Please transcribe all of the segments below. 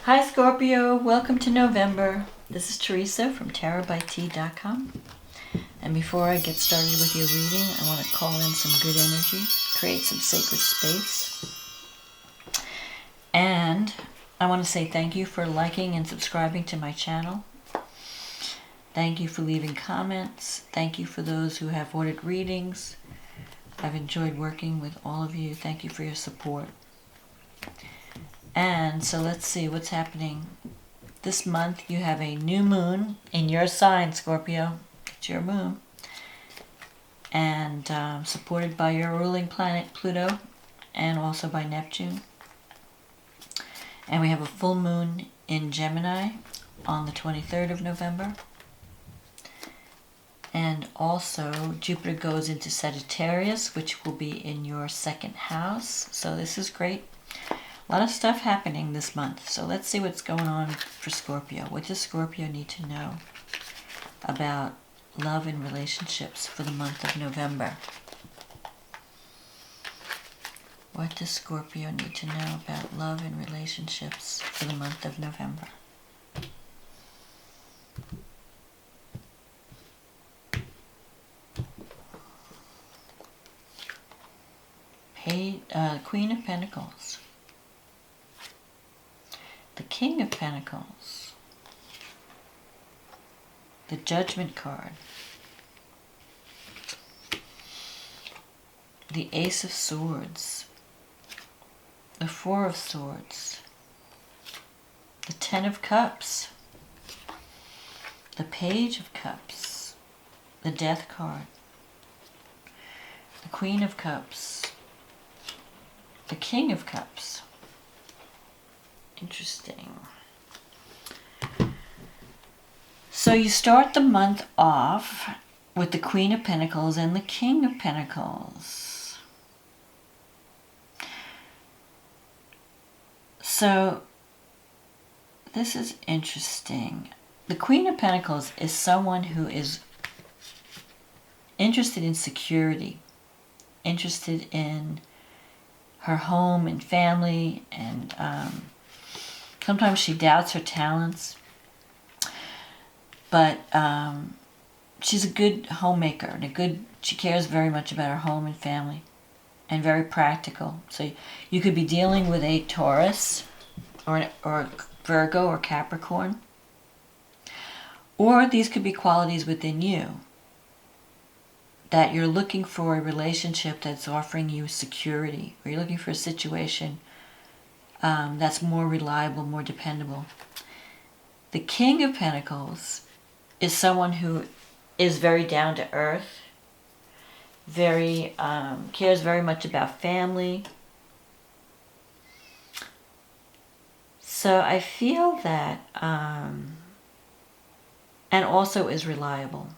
Hi Scorpio, welcome to November. This is Teresa from tarotbytea.com. And before I get started with your reading, I want to call in some good energy, create some sacred space. And I want to say thank you for liking and subscribing to my channel. Thank you for leaving comments. Thank you for those who have ordered readings. I've enjoyed working with all of you. Thank you for your support. And so let's see what's happening. This month you have a new moon in your sign, Scorpio. It's your moon. And supported by your ruling planet, Pluto, and also by Neptune. And we have a full moon in Gemini on the 23rd of November. And also Jupiter goes into Sagittarius, which will be in your second house. So this is great. A lot of stuff happening this month. So let's see what's going on for Scorpio. What does Scorpio need to know about love and relationships for the month of November? What does Scorpio need to know about love and relationships for the month of November? Queen of Pentacles. The King of Pentacles. The Judgment card. The Ace of Swords. The Four of Swords. The Ten of Cups. The Page of Cups. The Death card. The Queen of Cups. The King of Cups. Interesting. So you start the month off with the Queen of Pentacles and the King of Pentacles. So this is interesting. The Queen of Pentacles is someone who is interested in security, interested in her home and family, and sometimes she doubts her talents, but she's a good homemaker and she cares very much about her home and family, and very practical. So you could be dealing with a Taurus or Virgo or Capricorn, or these could be qualities within you that you're looking for a relationship that's offering you security, or you're looking for a situation that's more reliable, more dependable. The King of Pentacles is someone who is very down to earth, very cares very much about family. So I feel that, and also is reliable.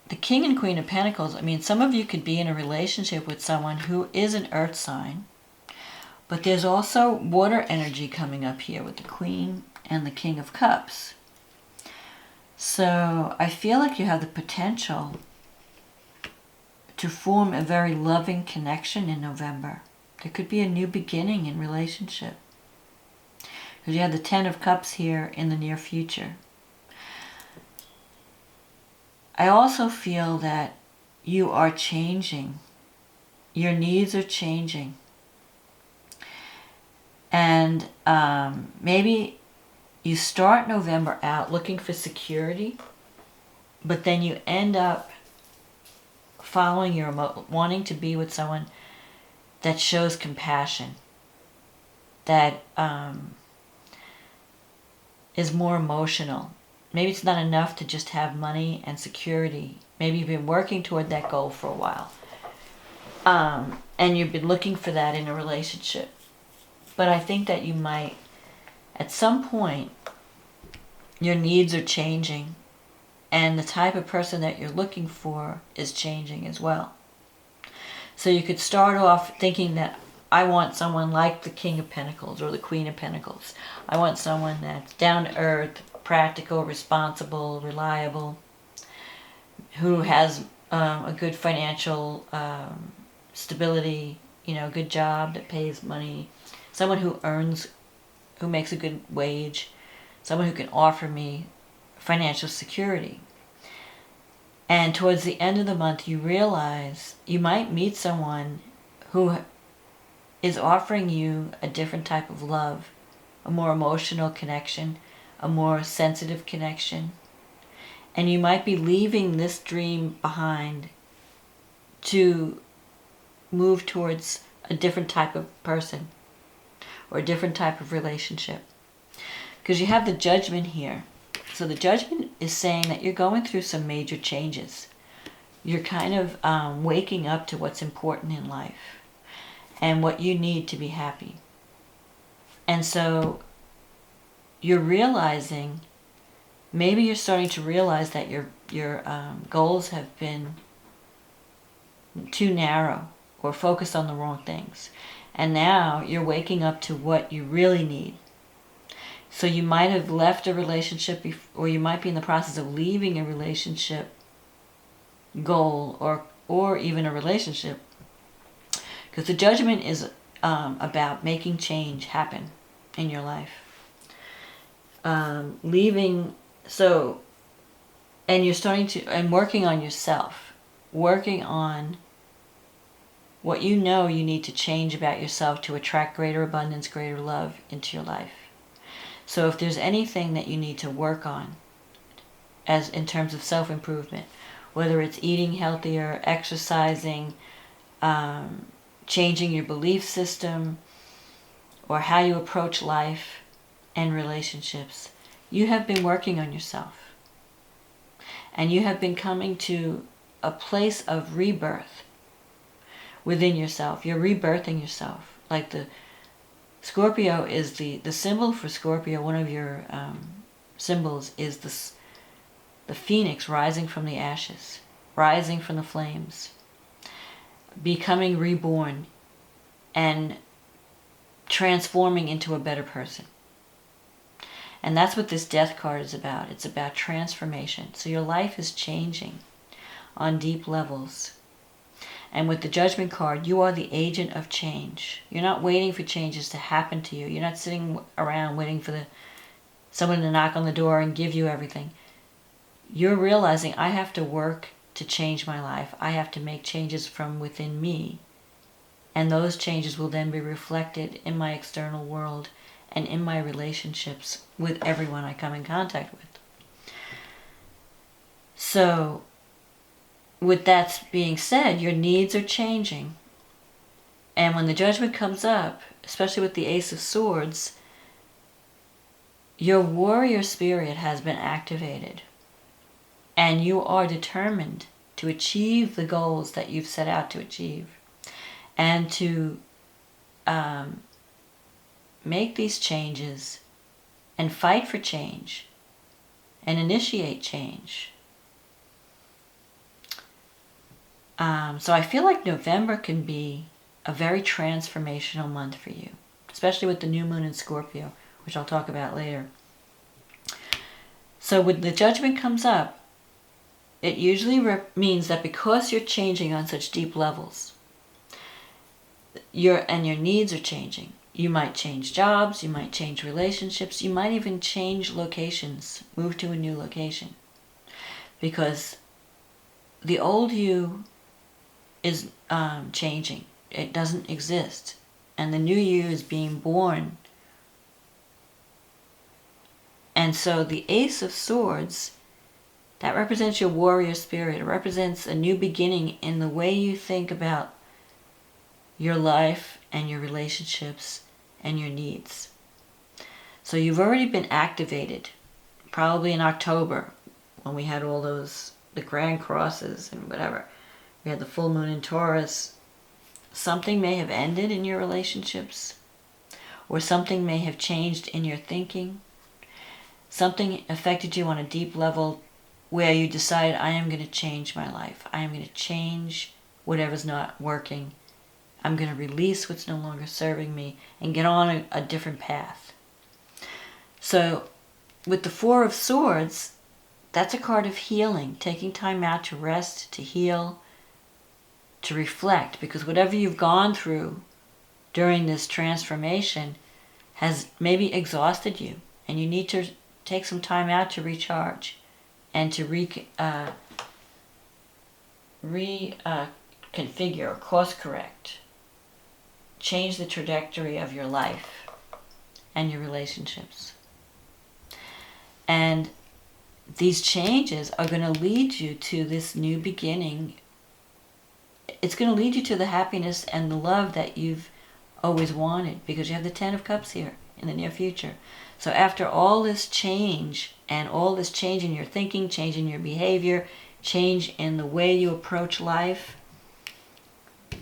The King and Queen of Pentacles, I mean, some of you could be in a relationship with someone who is an earth sign, but there's also water energy coming up here with the Queen and the King of Cups. So I feel like you have the potential to form a very loving connection in November. There could be a new beginning in relationship, because you have the Ten of Cups here in the near future. I also feel that you are changing. Your needs are changing. And maybe you start November out looking for security, but then you end up following your wanting to be with someone that shows compassion, that is more emotional. Maybe it's not enough to just have money and security. Maybe you've been working toward that goal for a while. And you've been looking for that in a relationship. But I think that you might, at some point, your needs are changing. And the type of person that you're looking for is changing as well. So you could start off thinking that I want someone like the King of Pentacles or the Queen of Pentacles. I want someone that's down to earth, practical, responsible, reliable, who has a good financial stability, a good job that pays money, someone who makes a good wage, someone who can offer me financial security. And towards the end of the month, you realize you might meet someone who is offering you a different type of love, a more emotional connection, a more sensitive connection. And you might be leaving this dream behind to move towards a different type of person or a different type of relationship. Because you have the Judgment here. So the Judgment is saying that you're going through some major changes. You're kind of waking up to what's important in life and what you need to be happy. And so you're realizing, maybe you're starting to realize that your goals have been too narrow or focused on the wrong things. And now you're waking up to what you really need. So you might have left a relationship, or you might be in the process of leaving a relationship goal, or even a relationship. Because the Judgment is about making change happen in your life. Leaving, and you're starting to, and working on yourself. Working on what you know you need to change about yourself to attract greater abundance, greater love into your life. So if there's anything that you need to work on, as in terms of self-improvement, whether it's eating healthier, exercising, changing your belief system, or how you approach life and relationships, you have been working on yourself. And you have been coming to a place of rebirth within yourself. You're rebirthing yourself. Like the Scorpio is the symbol for Scorpio. One of your symbols is the phoenix rising from the ashes, rising from the flames, becoming reborn and transforming into a better person. And that's what this Death card is about. It's about transformation. So your life is changing on deep levels. And with the Judgment card, you are the agent of change. You're not waiting for changes to happen to you. You're not sitting around waiting for someone to knock on the door and give you everything. You're realizing, I have to work to change my life. I have to make changes from within me. And those changes will then be reflected in my external world and in my relationships with everyone I come in contact with. So, with that being said, your needs are changing. And when the Judgment comes up, especially with the Ace of Swords, your warrior spirit has been activated. And you are determined to achieve the goals that you've set out to achieve. And to make these changes and fight for change and initiate change. So I feel like November can be a very transformational month for you, especially with the new moon in Scorpio, which I'll talk about later. So when the Judgment comes up, it usually means that because you're changing on such deep levels, your needs are changing. You might change jobs, you might change relationships, you might even change locations, move to a new location. Because the old you is changing. It doesn't exist. And the new you is being born. And so the Ace of Swords, that represents your warrior spirit. It represents a new beginning in the way you think about your life and your relationships and your needs. So you've already been activated, probably in October, when we had all the grand crosses and whatever. We had the full moon in Taurus. Something may have ended in your relationships, or something may have changed in your thinking. Something affected you on a deep level where you decided, I am going to change my life. I am going to change whatever's not working. I'm going to release what's no longer serving me and get on a different path. So with the Four of Swords, that's a card of healing, taking time out to rest, to heal, to reflect, because whatever you've gone through during this transformation has maybe exhausted you, and you need to take some time out to recharge and to reconfigure or course correct, change the trajectory of your life and your relationships. And these changes are going to lead you to this new beginning. It's going to lead you to the happiness and the love that you've always wanted, because you have the Ten of Cups here in the near future. So after all this change, and all this change in your thinking, change in your behavior, change in the way you approach life,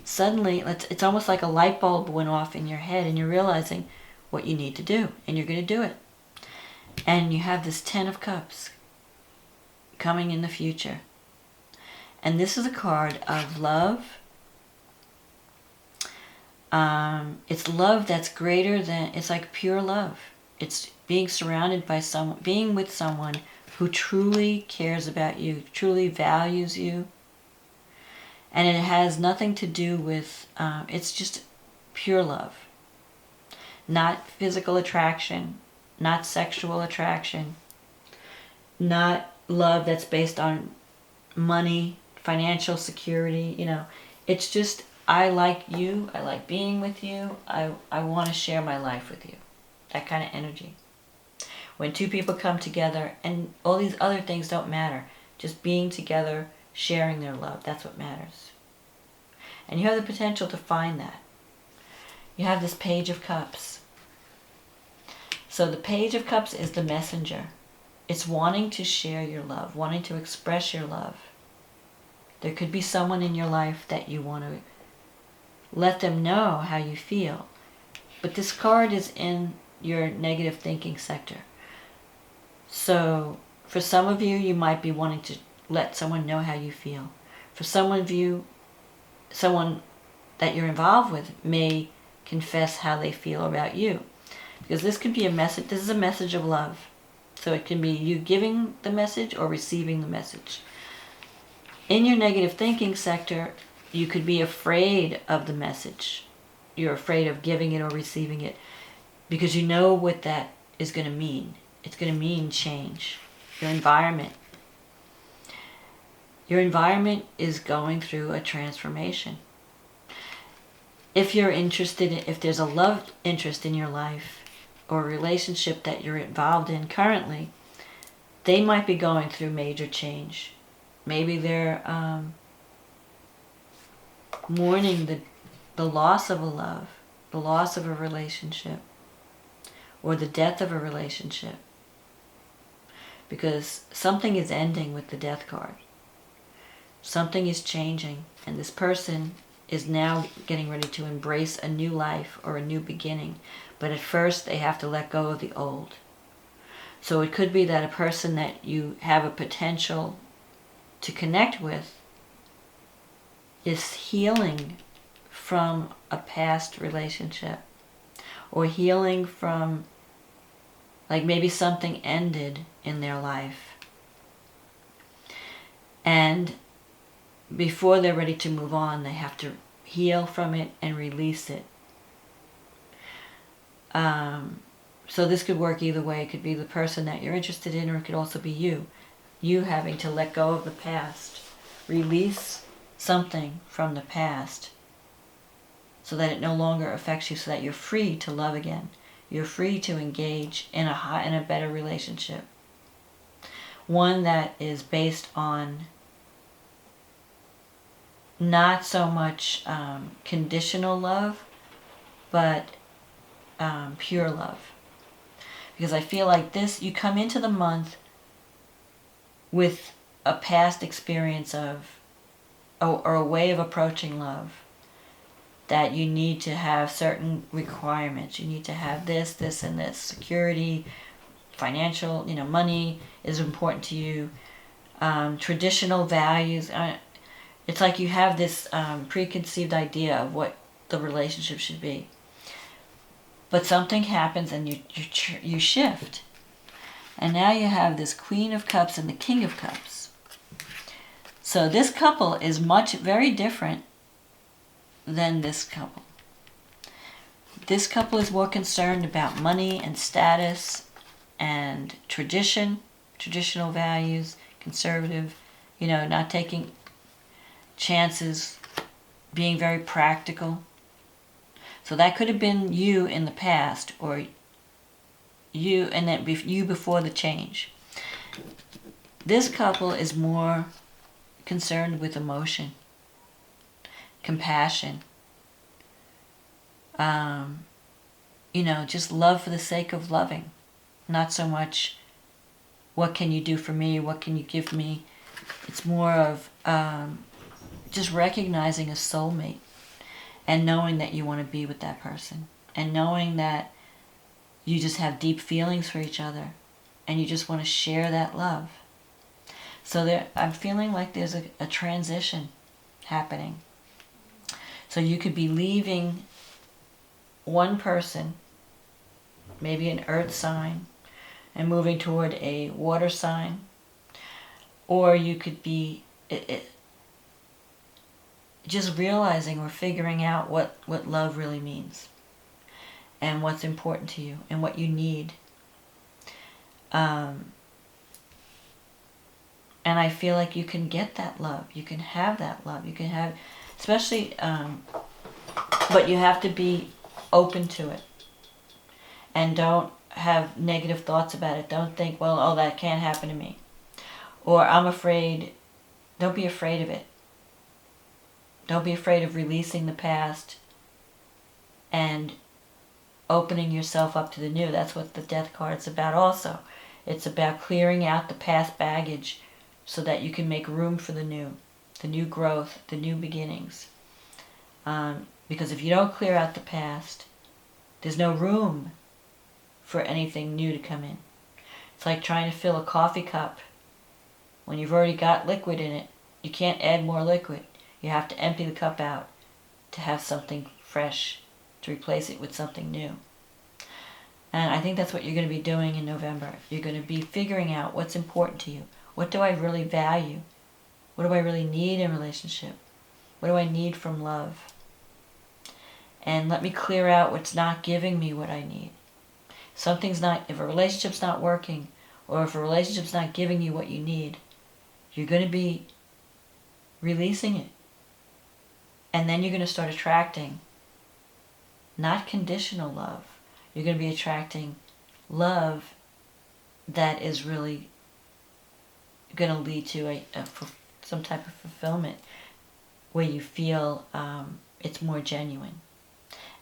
suddenly it's almost like a light bulb went off in your head, and you're realizing what you need to do, and you're going to do it. And you have this Ten of Cups coming in the future. And this is a card of love. It's love that's greater than, it's like pure love. It's being surrounded by someone, being with someone who truly cares about you, truly values you. And it has nothing to do with, it's just pure love. Not physical attraction, not sexual attraction, not love that's based on money, financial security, It's just, I like you, I like being with you, I want to share my life with you. That kind of energy. When two people come together, and all these other things don't matter, just being together, sharing their love, that's what matters. And you have the potential to find that. You have this Page of Cups. So the Page of Cups is the messenger. It's wanting to share your love, wanting to express your love. There could be someone in your life that you want to let them know how you feel. But this card is in your negative thinking sector. So for some of you, you might be wanting to let someone know how you feel. For some of you, someone that you're involved with may confess how they feel about you. Because this could be a message, this is a message of love. So it can be you giving the message or receiving the message. In your negative thinking sector, you could be afraid of the message. You're afraid of giving it or receiving it because you know what that is going to mean. It's going to mean change. Your environment. Your environment is going through a transformation. If you're interested, if there's a love interest in your life or a relationship that you're involved in currently, they might be going through major change. Maybe they're mourning the loss of a love, the loss of a relationship, or the death of a relationship. Because something is ending with the Death card. Something is changing, and this person is now getting ready to embrace a new life or a new beginning. But at first they have to let go of the old. So it could be that a person that you have a potential to connect with is healing from a past relationship, or healing from, like, maybe something ended in their life, and before they're ready to move on, they have to heal from it and release it. So this could work either way. It could be the person that you're interested in, or it could also be you having to let go of the past, release something from the past so that it no longer affects you, so that you're free to love again. You're free to engage in a better relationship. One that is based on not so much conditional love, but pure love. Because I feel like this, you come into the month with a past experience of, or a way of approaching love, that you need to have certain requirements. You need to have this, this, and this. Security, financial, money is important to you. Traditional values. It's like you have this preconceived idea of what the relationship should be. But something happens and you shift. And now you have this Queen of Cups and the King of Cups. So this couple is very different than this couple. This couple is more concerned about money and status and traditional values, conservative, not taking chances, being very practical. So that could have been you in the past, or you and then you before the change. This couple is more concerned with emotion, compassion, just love for the sake of loving. Not so much, what can you do for me? What can you give me? It's more of just recognizing a soulmate and knowing that you want to be with that person, and knowing that you just have deep feelings for each other and you just want to share that love. So I'm feeling like there's a transition happening. So you could be leaving one person, maybe an earth sign, and moving toward a water sign. Or you could be just realizing or figuring out what love really means, and what's important to you, and what you need. And I feel like you can get that love. You can have that love. You can have, especially, but you have to be open to it. And don't have negative thoughts about it. Don't think, well, oh, that can't happen to me. Or I'm afraid. Don't be afraid of it. Don't be afraid of releasing the past and opening yourself up to the new. That's what the Death card's about also. It's about clearing out the past baggage so that you can make room for the new growth, the new beginnings. Because if you don't clear out the past, there's no room for anything new to come in. It's like trying to fill a coffee cup when you've already got liquid in it. You can't add more liquid. You have to empty the cup out to have something fresh, to replace it with something new. And I think that's what you're going to be doing in November. You're going to be figuring out what's important to you. What do I really value? What do I really need in a relationship? What do I need from love? And let me clear out what's not giving me what I need. If a relationship's not working, or if a relationship's not giving you what you need, you're going to be releasing it. And then you're going to start attracting not conditional love. You're going to be attracting love that is really going to lead to some type of fulfillment where you feel it's more genuine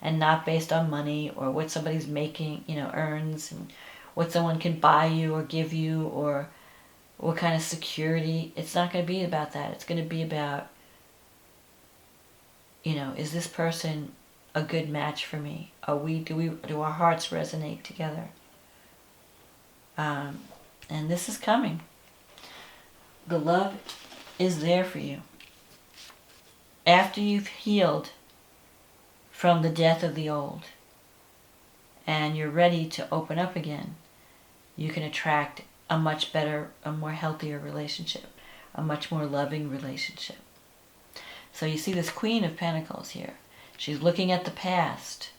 and not based on money or what somebody's making, earns, and what someone can buy you or give you or what kind of security. It's not going to be about that. It's going to be about, is this person a good match for me? Do our hearts resonate together? And this is coming. The love is there for you. After you've healed from the death of the old and you're ready to open up again, you can attract a much better, a more healthier relationship, a much more loving relationship. So you see this Queen of Pentacles here. She's looking at the past.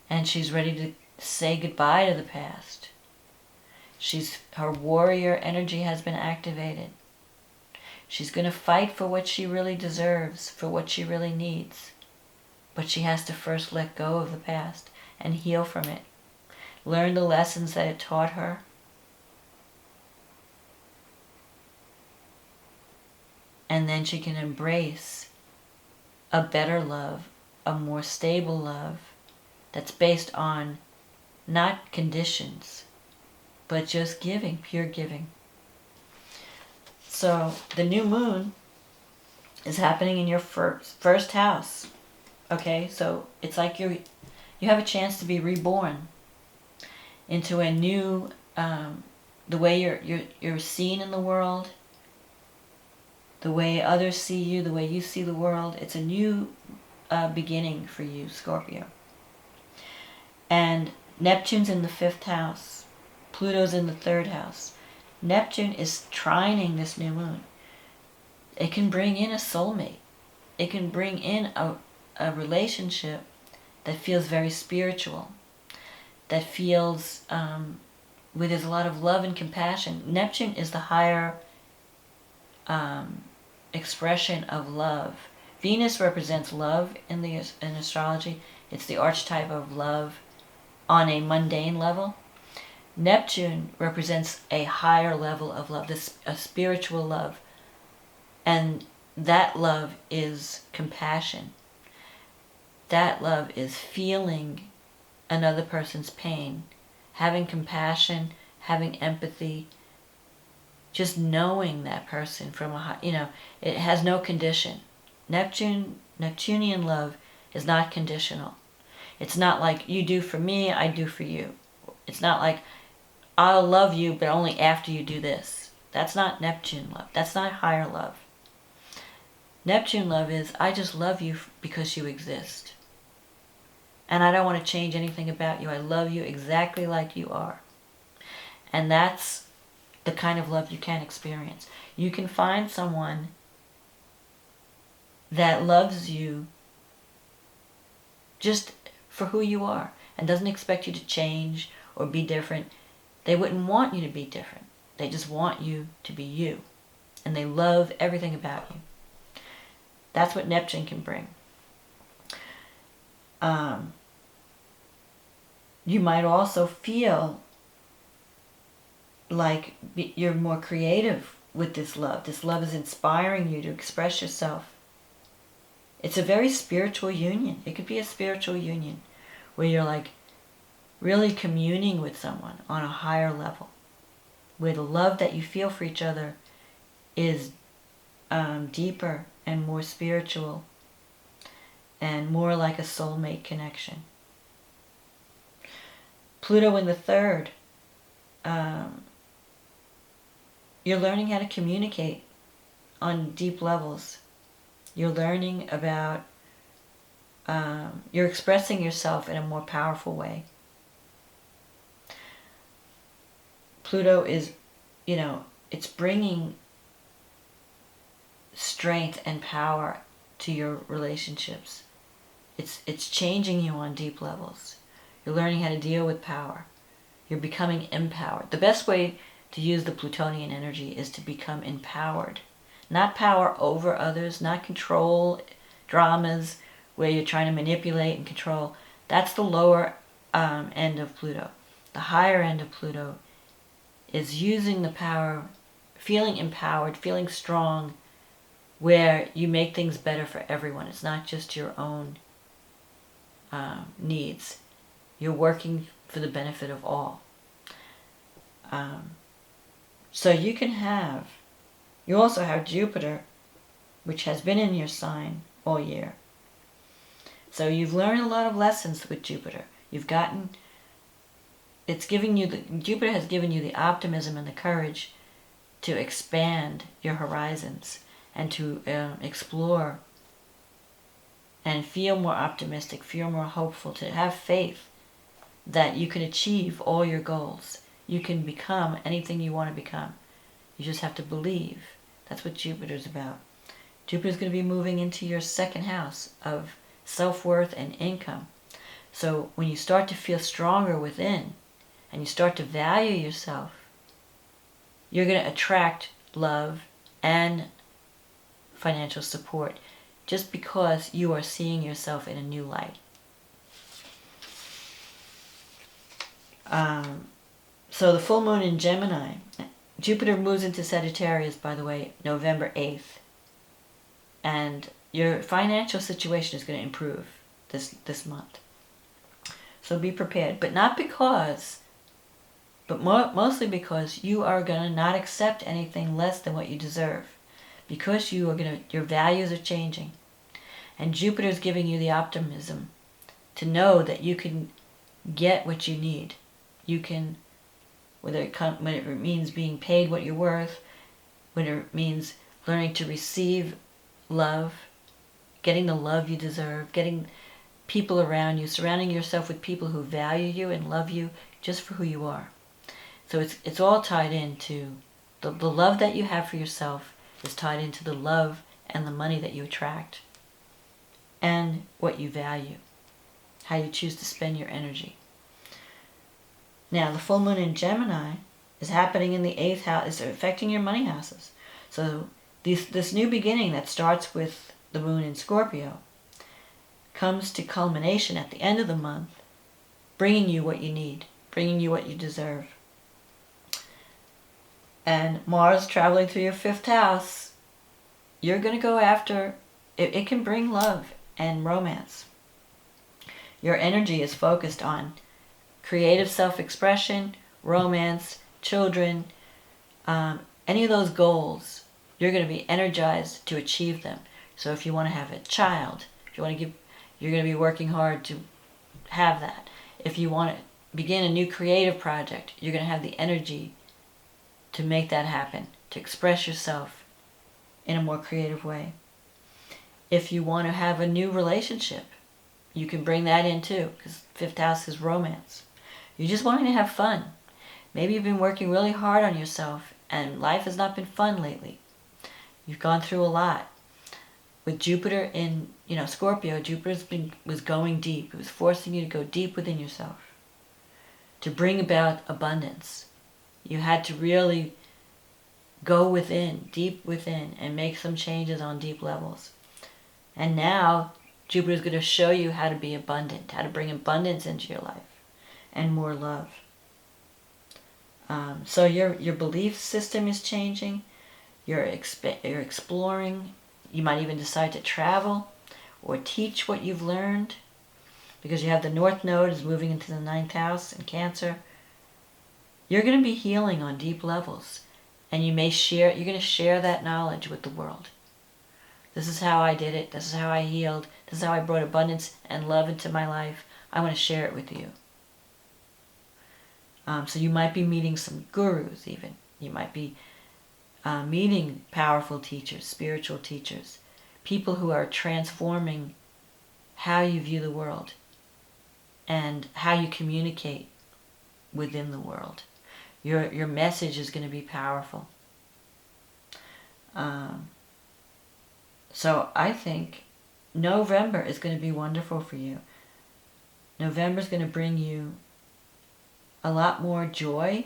And she's ready to say goodbye to the past. Her warrior energy has been activated. She's going to fight for what she really deserves, for what she really needs. But she has to first let go of the past and heal from it. Learn the lessons that it taught her. And then she can embrace a better love, a more stable love that's based on not conditions, but just giving, pure giving. So the new moon is happening in your first house. Okay, so it's like you have a chance to be reborn into a new, the way you're seen in the world, the way others see you, the way you see the world. It's a new beginning for you, Scorpio. And Neptune's in the 5th house. Pluto's in the 3rd house. Neptune is trining this new moon. It can bring in a soulmate. it can bring in a relationship that feels very spiritual, that feels where there's a lot of love and compassion. Neptune is the higher expression of love. Venus represents love in astrology. It's the archetype of love on a mundane level. Neptune represents a higher level of love, a spiritual love. And that love is compassion. That love is feeling another person's pain, having compassion, having empathy, just knowing that person from it has no condition. Neptunian love is not conditional. It's not like you do for me, I do for you. It's not like I'll love you, but only after you do this. That's not Neptune love. That's not higher love. Neptune love is, I just love you because you exist. And I don't want to change anything about you. I love you exactly like you are. And that's the kind of love you can experience. You can find someone that loves you just for who you are and doesn't expect you to change or be different. They wouldn't want you to be different. They just want you to be you. And they love everything about you. That's what Neptune can bring. You might also feel like you're more creative with this love. This love is inspiring you to express yourself. It's a very spiritual union. It could be a spiritual union where you're like really communing with someone on a higher level, where the love that you feel for each other is deeper and more spiritual and more like a soulmate connection. Pluto in the third, you're learning how to communicate on deep levels. You're learning about, you're expressing yourself in a more powerful way. Pluto is, it's bringing strength and power to your relationships. It's changing you on deep levels. You're learning how to deal with power. You're becoming empowered. The best way to use the Plutonian energy is to become empowered. Not power over others, not control dramas where you're trying to manipulate and control. That's the lower end of Pluto. The higher end of Pluto is using the power, feeling empowered, feeling strong, where you make things better for everyone. It's not just your own needs. You're working for the benefit of all. So you also have Jupiter, which has been in your sign all year. So you've learned a lot of lessons with Jupiter. Jupiter has given you the optimism and the courage to expand your horizons and to explore and feel more optimistic, feel more hopeful, to have faith that you can achieve all your goals. You can become anything you want to become. You just have to believe. That's what Jupiter's about. Jupiter's going to be moving into your second house of self-worth and income. So when you start to feel stronger within and you start to value yourself, you're going to attract love and financial support just because you are seeing yourself in a new light. So the full moon in Gemini, Jupiter moves into Sagittarius, by the way, November 8th. And your financial situation is going to improve this month. So be prepared. But mostly because you are going to not accept anything less than what you deserve. Because your values are changing. And Jupiter is giving you the optimism to know that you can get what you need. You can, whether it means being paid what you're worth, whether it means learning to receive love, getting the love you deserve, getting people around you, surrounding yourself with people who value you and love you just for who you are. So it's all tied into the love that you have for yourself is tied into the love and the money that you attract and what you value, how you choose to spend your energy. Now, the full moon in Gemini is happening in the 8th house, is affecting your money houses. So this new beginning that starts with the moon in Scorpio comes to culmination at the end of the month, bringing you what you need, bringing you what you deserve. And Mars traveling through your 5th house, you're going to go after, it can bring love and romance. Your energy is focused on creative self-expression, romance, children, any of those goals. You're going to be energized to achieve them. So if you want to have a child, if you want to give, you're going to be working hard to have that. If you want to begin a new creative project, you're going to have the energy to make that happen, to express yourself in a more creative way. If you want to have a new relationship, you can bring that in too, because 5th house is romance. You're just wanting to have fun. Maybe you've been working really hard on yourself and life has not been fun lately. You've gone through a lot. With Jupiter in, Scorpio, was going deep. It was forcing you to go deep within yourself to bring about abundance. You had to really go within, deep within, and make some changes on deep levels. And now Jupiter is going to show you how to be abundant, how to bring abundance into your life and more love. So your belief system is changing. You're exploring. You might even decide to travel or teach what you've learned, because you have the North Node is moving into the 9th house in Cancer. You're going to be healing on deep levels, and you're going to share that knowledge with the world. This is how I did it. This is how I healed. This is how I brought abundance and love into my life. I want to share it with you. So you might be meeting some gurus even. You might be meeting powerful teachers, spiritual teachers, people who are transforming how you view the world and how you communicate within the world. Your message is going to be powerful. So I think November is going to be wonderful for you. November is going to bring you a lot more joy,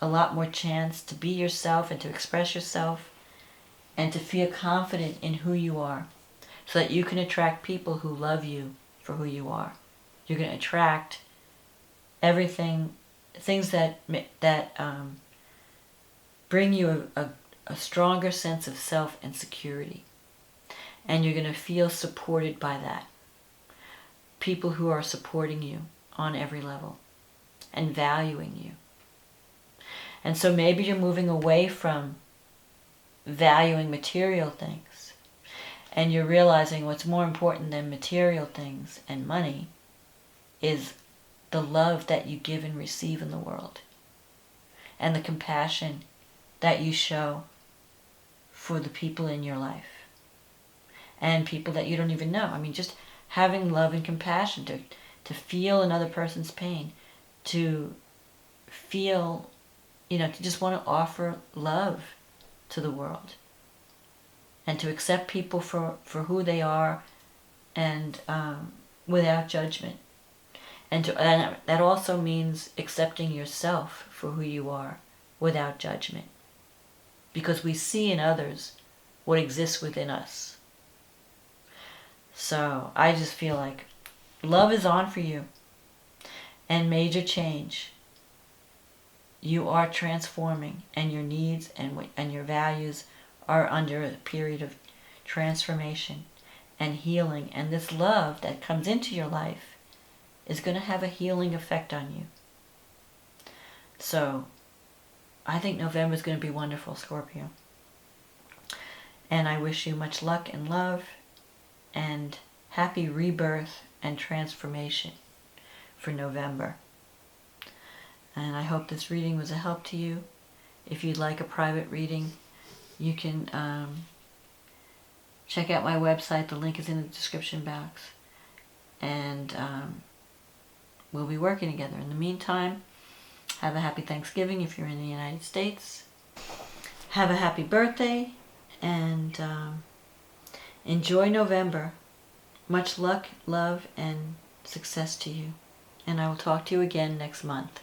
a lot more chance to be yourself and to express yourself and to feel confident in who you are, so that you can attract people who love you for who you are. You're going to attract things that bring you a stronger sense of self and security. And you're going to feel supported by that. People who are supporting you on every level and valuing you. And so maybe you're moving away from valuing material things, and you're realizing what's more important than material things and money is the love that you give and receive in the world, and the compassion that you show for the people in your life and people that you don't even know. I mean, just having love and compassion to feel another person's pain, to feel, to just want to offer love to the world, and to accept people for who they are, and without judgment. And that also means accepting yourself for who you are without judgment, because we see in others what exists within us. So I just feel like love is on for you, and major change. You are transforming, and your needs and your values are under a period of transformation and healing. And this love that comes into your life is going to have a healing effect on you. So I think November is going to be wonderful, Scorpio. And I wish you much luck and love and happy rebirth and transformation for November. And I hope this reading was a help to you. If you'd like a private reading, you can check out my website. The link is in the description box. And we'll be working together. In the meantime, have a happy Thanksgiving if you're in the United States. Have a happy birthday, and enjoy November. Much luck, love, and success to you. And I will talk to you again next month.